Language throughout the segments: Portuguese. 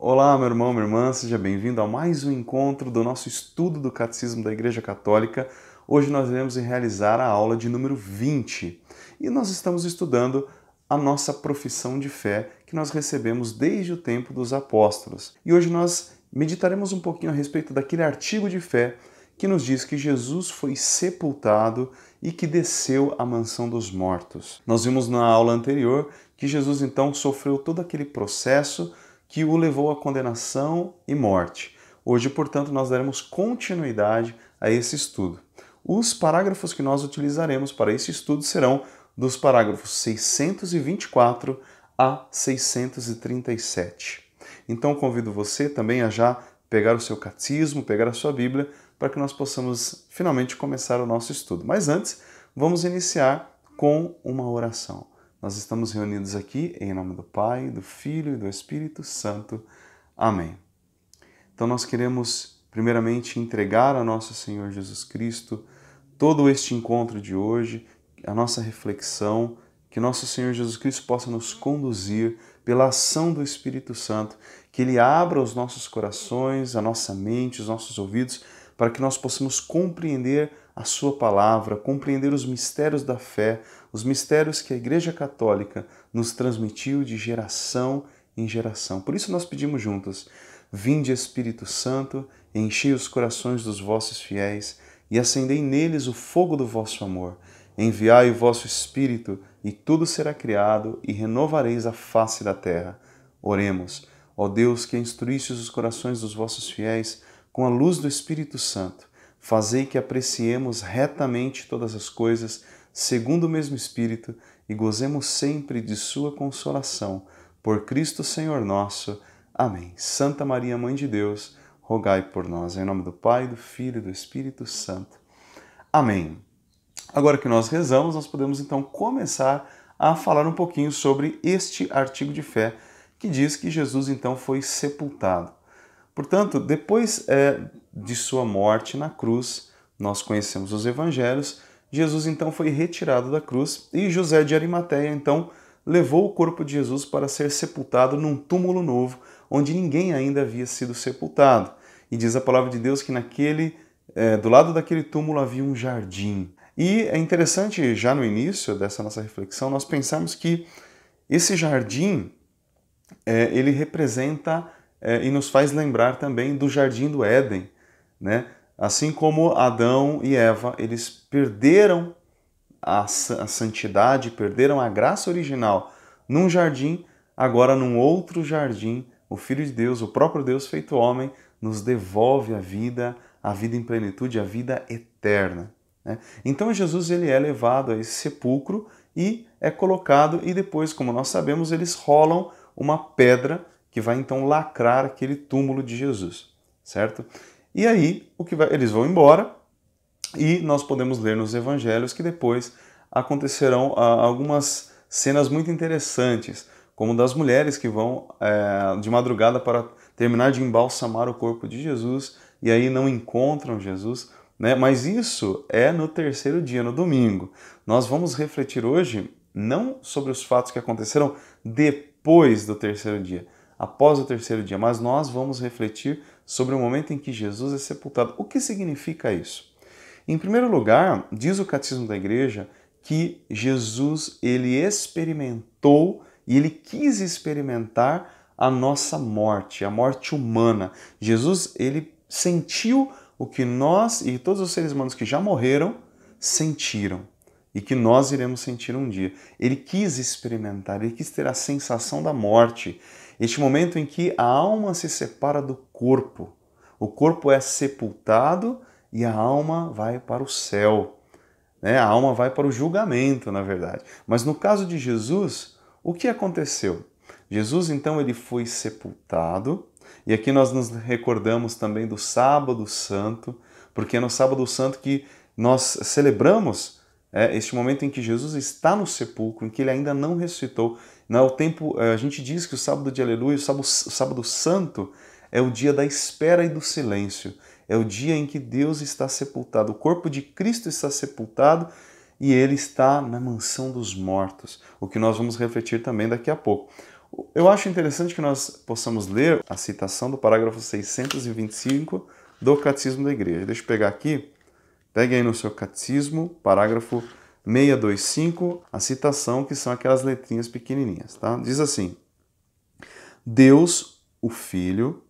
Olá, meu irmão, minha irmã, seja bem-vindo a mais um encontro do nosso estudo do Catecismo da Igreja Católica. Hoje nós iremos realizar a aula de número 20 e nós estamos estudando a nossa profissão de fé que nós recebemos desde o tempo dos apóstolos. E hoje nós meditaremos um pouquinho a respeito daquele artigo de fé que nos diz que Jesus foi sepultado e que desceu à mansão dos mortos. Nós vimos na aula anterior que Jesus então sofreu todo aquele processo que o levou à condenação e morte. Hoje, portanto, nós daremos continuidade a esse estudo. Os parágrafos que nós utilizaremos para esse estudo serão dos parágrafos 624 a 637. Então, convido você também a já pegar o seu catecismo, pegar a sua Bíblia, para que nós possamos finalmente começar o nosso estudo. Mas antes, vamos iniciar com uma oração. Nós estamos reunidos aqui em nome do Pai, do Filho e do Espírito Santo. Amém. Então nós queremos primeiramente entregar a nosso Senhor Jesus Cristo todo este encontro de hoje, a nossa reflexão, que nosso Senhor Jesus Cristo possa nos conduzir pela ação do Espírito Santo, que Ele abra os nossos corações, a nossa mente, os nossos ouvidos, para que nós possamos compreender a sua palavra, compreender os mistérios da fé, os mistérios que a Igreja Católica nos transmitiu de geração em geração. Por isso nós pedimos juntos: vinde Espírito Santo, enchei os corações dos vossos fiéis e acendei neles o fogo do vosso amor. Enviai o vosso Espírito e tudo será criado e renovareis a face da terra. Oremos. Ó Deus, que instruístes os corações dos vossos fiéis com a luz do Espírito Santo, fazei que apreciemos retamente todas as coisas, segundo o mesmo Espírito, e gozemos sempre de sua consolação. Por Cristo Senhor nosso. Amém. Santa Maria, Mãe de Deus, rogai por nós. Em nome do Pai, do Filho e do Espírito Santo. Amém. Agora que nós rezamos, nós podemos então começar a falar um pouquinho sobre este artigo de fé, que diz que Jesus então foi sepultado. Portanto, depois de sua morte na cruz, nós conhecemos os evangelhos, Jesus então foi retirado da cruz e José de Arimateia então levou o corpo de Jesus para ser sepultado num túmulo novo, onde ninguém ainda havia sido sepultado. E diz a palavra de Deus que do lado daquele túmulo havia um jardim. E é interessante, já no início dessa nossa reflexão, nós pensarmos que esse jardim, ele representa e nos faz lembrar também do Jardim do Éden, né? Assim como Adão e Eva, eles perderam a santidade, perderam a graça original num jardim, agora num outro jardim, o Filho de Deus, o próprio Deus feito homem, nos devolve a vida em plenitude, a vida eterna, né? Então Jesus ele é levado a esse sepulcro e é colocado, e depois, como nós sabemos, eles rolam uma pedra que vai então lacrar aquele túmulo de Jesus, certo? E aí eles vão embora e nós podemos ler nos evangelhos que depois acontecerão algumas cenas muito interessantes, como das mulheres que vão de madrugada para terminar de embalsamar o corpo de Jesus e aí não encontram Jesus, né? Mas isso é no terceiro dia, no domingo. Nós vamos refletir hoje não sobre os fatos que aconteceram depois do terceiro dia, após o terceiro dia, mas nós vamos refletir sobre o momento em que Jesus é sepultado. O que significa isso? Em primeiro lugar, diz o Catecismo da Igreja que Jesus ele experimentou e ele quis experimentar a nossa morte, a morte humana. Jesus ele sentiu o que nós e todos os seres humanos que já morreram sentiram e que nós iremos sentir um dia. Ele quis experimentar, ele quis ter a sensação da morte. Este momento em que a alma se separa do corpo. O corpo é sepultado e a alma vai para o céu, né? A alma vai para o julgamento, na verdade. Mas no caso de Jesus, o que aconteceu? Jesus, então, ele foi sepultado, e aqui nós nos recordamos também do Sábado Santo, porque é no Sábado Santo que nós celebramos este momento em que Jesus está no sepulcro, em que ele ainda não ressuscitou. No tempo, a gente diz que o sábado de Aleluia, o sábado Santo, é o dia da espera e do silêncio. É o dia em que Deus está sepultado, o corpo de Cristo está sepultado e ele está na mansão dos mortos, o que nós vamos refletir também daqui a pouco. Eu acho interessante que nós possamos ler a citação do parágrafo 625 do Catecismo da Igreja. Deixa eu pegar aqui, pegue aí no seu catecismo, parágrafo 625, a citação, que são aquelas letrinhas pequenininhas, tá? Diz assim: Deus, o Filho,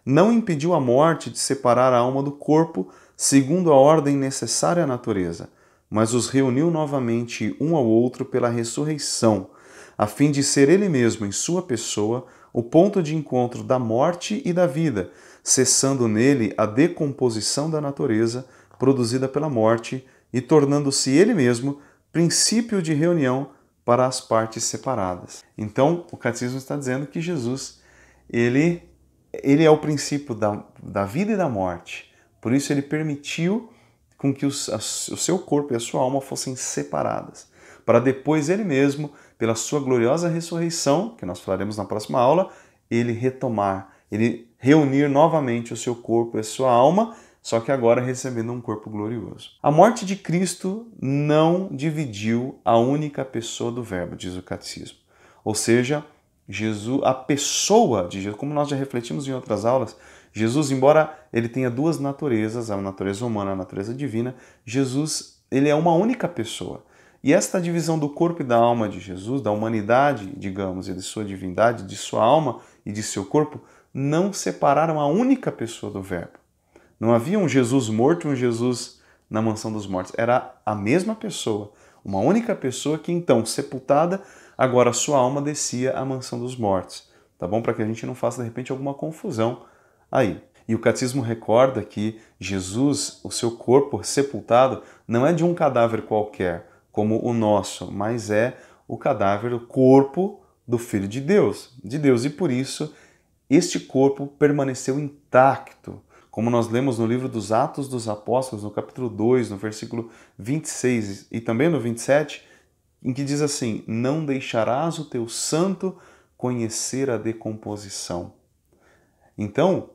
não impediu a morte de separar a alma do corpo segundo a ordem necessária à natureza, mas os reuniu novamente um ao outro pela ressurreição, a fim de ser ele mesmo, em sua pessoa, o ponto de encontro da morte e da vida, cessando nele a decomposição da natureza produzida pela morte e tornando-se ele mesmo princípio de reunião para as partes separadas. Então, o Catecismo está dizendo que Jesus, ele é o princípio da vida e da morte. Por isso ele permitiu com que o seu corpo e a sua alma fossem separadas, para depois ele mesmo, pela sua gloriosa ressurreição, que nós falaremos na próxima aula, ele retomar, ele reunir novamente o seu corpo e a sua alma, só que agora recebendo um corpo glorioso. A morte de Cristo não dividiu a única pessoa do Verbo, diz o Catecismo. Ou seja, Jesus, a pessoa de Jesus, como nós já refletimos em outras aulas, Jesus, embora ele tenha duas naturezas, a natureza humana e a natureza divina, Jesus, ele é uma única pessoa. E esta divisão do corpo e da alma de Jesus, da humanidade, digamos, e de sua divindade, de sua alma e de seu corpo, não separaram a única pessoa do Verbo. Não havia um Jesus morto e um Jesus na mansão dos mortos. Era a mesma pessoa, uma única pessoa que então, sepultada, agora sua alma descia à mansão dos mortos. Tá bom? Para que a gente não faça, de repente, alguma confusão aí. E o Catecismo recorda que Jesus, o seu corpo sepultado, não é de um cadáver qualquer, como o nosso, mas é o cadáver, o corpo do Filho de Deus. E por isso, este corpo permaneceu intacto. Como nós lemos no livro dos Atos dos Apóstolos, no capítulo 2, no versículo 26 e também no 27, em que diz assim: não deixarás o teu santo conhecer a decomposição. Então,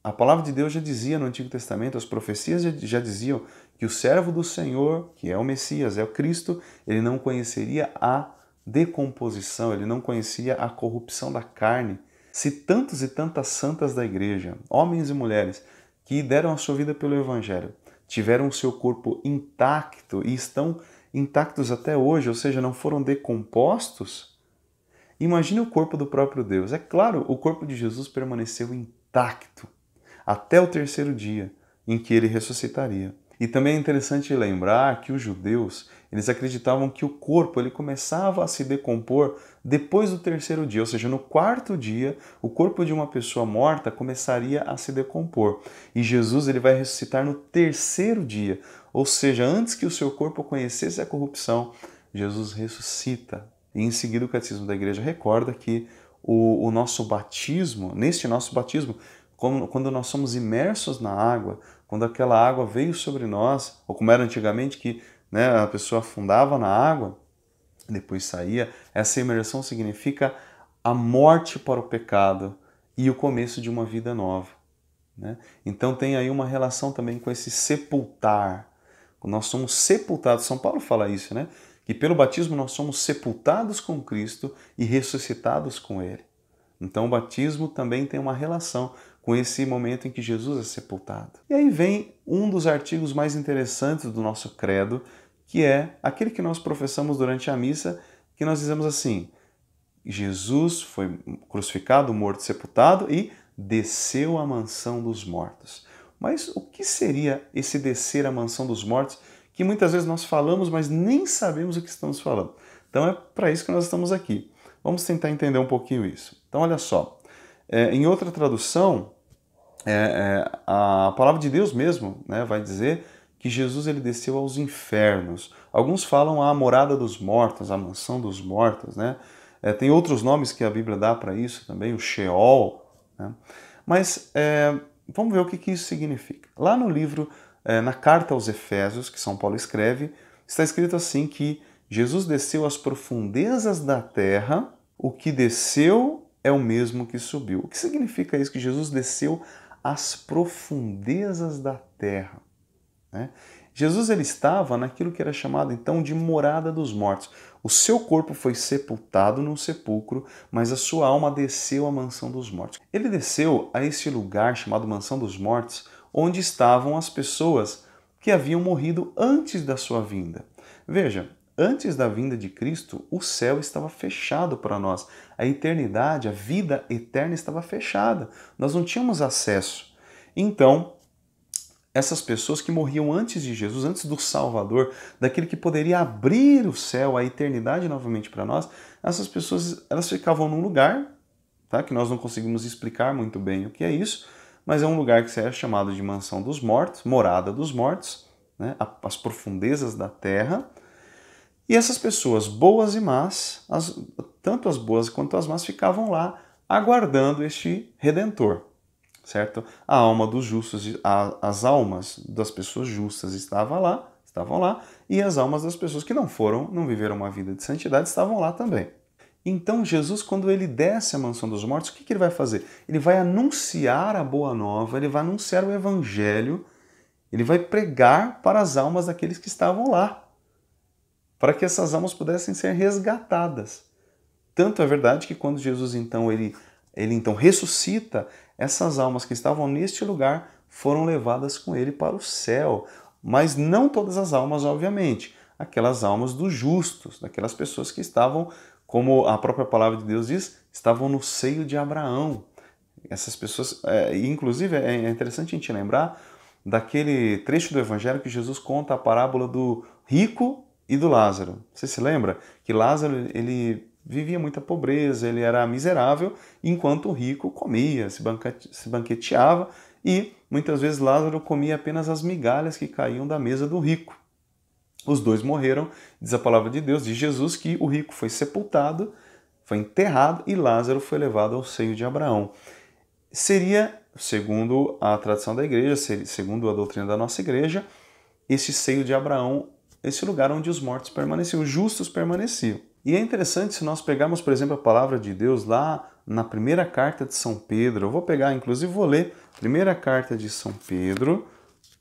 a palavra de Deus já dizia no Antigo Testamento, as profecias já diziam que o servo do Senhor, que é o Messias, é o Cristo, ele não conheceria a decomposição, ele não conhecia a corrupção da carne. Se tantos e tantas santas da igreja, homens e mulheres, que deram a sua vida pelo Evangelho, tiveram o seu corpo intacto e estão intactos até hoje, ou seja, não foram decompostos, imagine o corpo do próprio Deus. É claro, o corpo de Jesus permaneceu intacto até o terceiro dia, em que ele ressuscitaria. E também é interessante lembrar que os judeus, eles acreditavam que o corpo ele começava a se decompor depois do terceiro dia, ou seja, no quarto dia, o corpo de uma pessoa morta começaria a se decompor. E Jesus ele vai ressuscitar no terceiro dia, ou seja, antes que o seu corpo conhecesse a corrupção, Jesus ressuscita. E em seguida o Catecismo da Igreja recorda que o nosso batismo, neste nosso batismo, quando nós somos imersos na água, quando aquela água veio sobre nós, ou como era antigamente, que a pessoa afundava na água, depois saía, essa imersão significa a morte para o pecado e o começo de uma vida nova. Então tem aí uma relação também com esse sepultar. Nós somos sepultados, São Paulo fala isso, que pelo batismo nós somos sepultados com Cristo e ressuscitados com Ele. Então o batismo também tem uma relação com esse momento em que Jesus é sepultado. E aí vem um dos artigos mais interessantes do nosso credo, que é aquele que nós professamos durante a missa, que nós dizemos assim: Jesus foi crucificado, morto, sepultado e desceu à mansão dos mortos. Mas o que seria esse descer à mansão dos mortos, que muitas vezes nós falamos, mas nem sabemos o que estamos falando? Então é para isso que nós estamos aqui. Vamos tentar entender um pouquinho isso. Então olha só, em outra tradução, a palavra de Deus mesmo vai dizer que Jesus ele desceu aos infernos. Alguns falam a morada dos mortos, a mansão dos mortos. Tem outros nomes que a Bíblia dá para isso também, o Sheol. Mas vamos ver o que isso significa. Lá no livro, na carta aos Efésios, que São Paulo escreve, está escrito assim que Jesus desceu às profundezas da terra, o que desceu é o mesmo que subiu. O que significa isso, que Jesus desceu às profundezas da terra? Jesus ele estava naquilo que era chamado então de morada dos mortos. O seu corpo foi sepultado num sepulcro, mas a sua alma desceu à mansão dos mortos. Ele desceu a esse lugar chamado mansão dos mortos, onde estavam as pessoas que haviam morrido antes da sua vinda. Veja, antes da vinda de Cristo, o céu estava fechado para nós. A eternidade, a vida eterna estava fechada. Nós não tínhamos acesso. Então, essas pessoas que morriam antes de Jesus, antes do Salvador, daquele que poderia abrir o céu, a eternidade novamente para nós, essas pessoas elas ficavam num lugar, tá? Que nós não conseguimos explicar muito bem o que é isso, mas é um lugar que é chamado de mansão dos mortos, morada dos mortos, né? As profundezas da terra. E essas pessoas, boas e más, tanto as boas quanto as más, ficavam lá aguardando este Redentor. Certo? A alma dos justos, as almas das pessoas justas estavam lá, e as almas das pessoas que não viveram uma vida de santidade, estavam lá também. Então Jesus, quando ele desce à mansão dos mortos, o que ele vai fazer? Ele vai anunciar a boa nova, ele vai anunciar o evangelho, ele vai pregar para as almas daqueles que estavam lá, para que essas almas pudessem ser resgatadas. Tanto é verdade que quando Jesus então ele ressuscita, essas almas que estavam neste lugar foram levadas com ele para o céu. Mas não todas as almas, obviamente. Aquelas almas dos justos, daquelas pessoas que estavam, como a própria palavra de Deus diz, estavam no seio de Abraão. Essas pessoas, inclusive é interessante a gente lembrar daquele trecho do Evangelho que Jesus conta a parábola do rico e do Lázaro. Você se lembra que Lázaro, ele vivia muita pobreza, ele era miserável, enquanto o rico comia, se banqueteava, e muitas vezes Lázaro comia apenas as migalhas que caíam da mesa do rico. Os dois morreram, diz a palavra de Deus, diz Jesus, que o rico foi sepultado, foi enterrado, e Lázaro foi levado ao seio de Abraão. Seria, segundo a tradição da igreja, segundo a doutrina da nossa igreja, esse seio de Abraão, esse lugar onde os mortos permaneciam, os justos permaneciam. E é interessante se nós pegarmos, por exemplo, a palavra de Deus lá na primeira carta de São Pedro. Eu vou pegar, inclusive vou ler a primeira carta de São Pedro,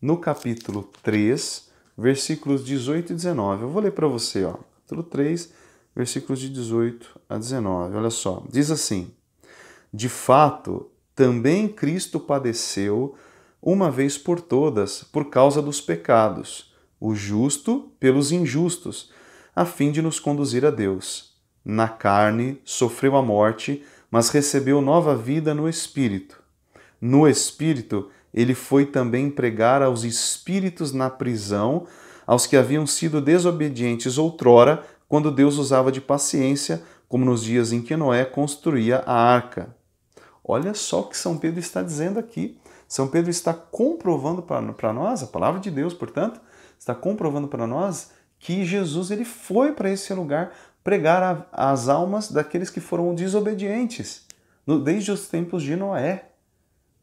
no capítulo 3, versículos 18 e 19. Eu vou ler para você, ó. Capítulo 3, versículos de 18 a 19. Olha só, diz assim: de fato, também Cristo padeceu uma vez por todas por causa dos pecados, o justo pelos injustos, a fim de nos conduzir a Deus. Na carne sofreu a morte, mas recebeu nova vida no Espírito. No Espírito, ele foi também pregar aos espíritos na prisão, aos que haviam sido desobedientes outrora, quando Deus usava de paciência, como nos dias em que Noé construía a arca. Olha só o que São Pedro está dizendo aqui. São Pedro está comprovando para nós, a palavra de Deus, portanto, está comprovando para nós que Jesus ele foi para esse lugar pregar as almas daqueles que foram desobedientes, desde os tempos de Noé.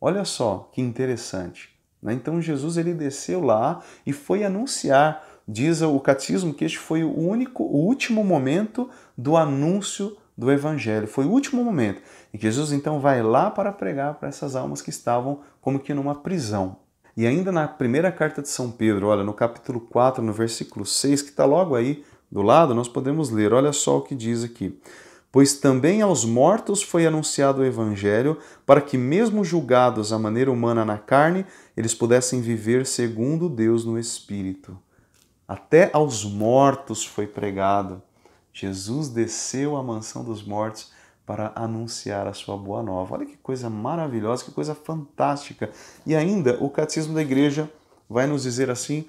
Olha só que interessante. Então Jesus ele desceu lá e foi anunciar, diz o catecismo que este foi o último momento do anúncio do Evangelho. Foi o último momento em que Jesus então vai lá para pregar para essas almas que estavam como que numa prisão. E ainda na primeira carta de São Pedro, olha, no capítulo 4, no versículo 6, que está logo aí do lado, nós podemos ler, olha só o que diz aqui. Pois também aos mortos foi anunciado o Evangelho, para que mesmo julgados à maneira humana na carne, eles pudessem viver segundo Deus no Espírito. Até aos mortos foi pregado. Jesus desceu à mansão dos mortos para anunciar a sua boa nova. Olha que coisa maravilhosa, que coisa fantástica. E ainda o Catecismo da Igreja vai nos dizer assim,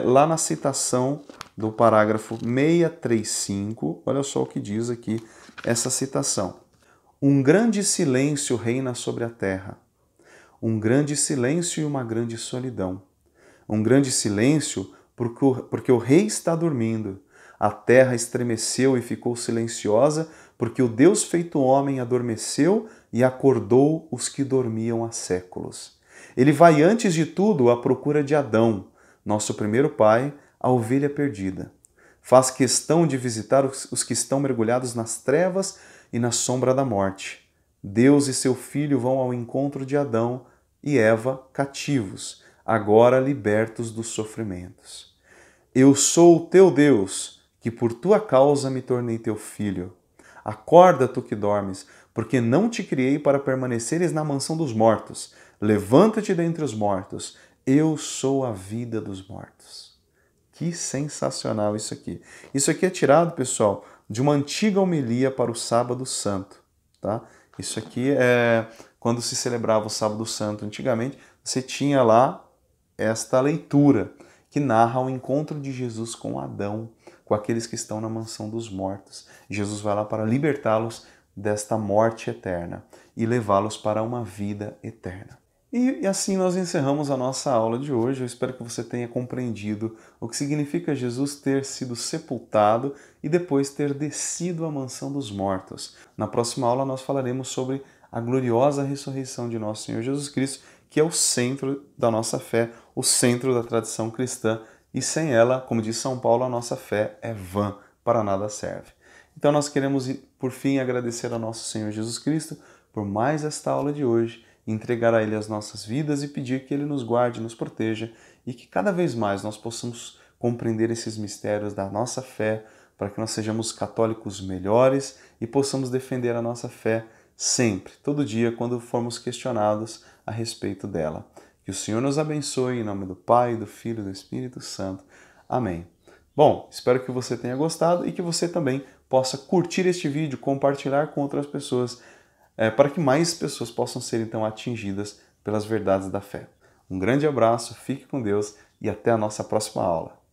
lá na citação do parágrafo 635, olha só o que diz aqui essa citação. Um grande silêncio reina sobre a terra, um grande silêncio e uma grande solidão. Um grande silêncio porque o rei está dormindo. A terra estremeceu e ficou silenciosa, porque o Deus feito homem adormeceu e acordou os que dormiam há séculos. Ele vai antes de tudo à procura de Adão, nosso primeiro pai, a ovelha perdida. Faz questão de visitar os que estão mergulhados nas trevas e na sombra da morte. Deus e seu filho vão ao encontro de Adão e Eva cativos, agora libertos dos sofrimentos. Eu sou o teu Deus, que por tua causa me tornei teu filho. Acorda, tu que dormes, porque não te criei para permaneceres na mansão dos mortos. Levanta-te dentre os mortos. Eu sou a vida dos mortos. Que sensacional isso aqui. Isso aqui é tirado, pessoal, de uma antiga homilia para o Sábado Santo, tá? Isso aqui é quando se celebrava o Sábado Santo antigamente, você tinha lá esta leitura que narra o encontro de Jesus com Adão, com aqueles que estão na mansão dos mortos. Jesus vai lá para libertá-los desta morte eterna e levá-los para uma vida eterna. E assim nós encerramos a nossa aula de hoje. Eu espero que você tenha compreendido o que significa Jesus ter sido sepultado e depois ter descido à mansão dos mortos. Na próxima aula nós falaremos sobre a gloriosa ressurreição de nosso Senhor Jesus Cristo, que é o centro da nossa fé, o centro da tradição cristã, e sem ela, como diz São Paulo, a nossa fé é vã, para nada serve. Então nós queremos, por fim, agradecer ao nosso Senhor Jesus Cristo por mais esta aula de hoje, entregar a Ele as nossas vidas e pedir que Ele nos guarde, nos proteja e que cada vez mais nós possamos compreender esses mistérios da nossa fé, para que nós sejamos católicos melhores e possamos defender a nossa fé sempre, todo dia, quando formos questionados a respeito dela. Que o Senhor nos abençoe em nome do Pai, do Filho e do Espírito Santo. Amém. Bom, espero que você tenha gostado e que você também possa curtir este vídeo, compartilhar com outras pessoas, para que mais pessoas possam ser então atingidas pelas verdades da fé. Um grande abraço, fique com Deus e até a nossa próxima aula.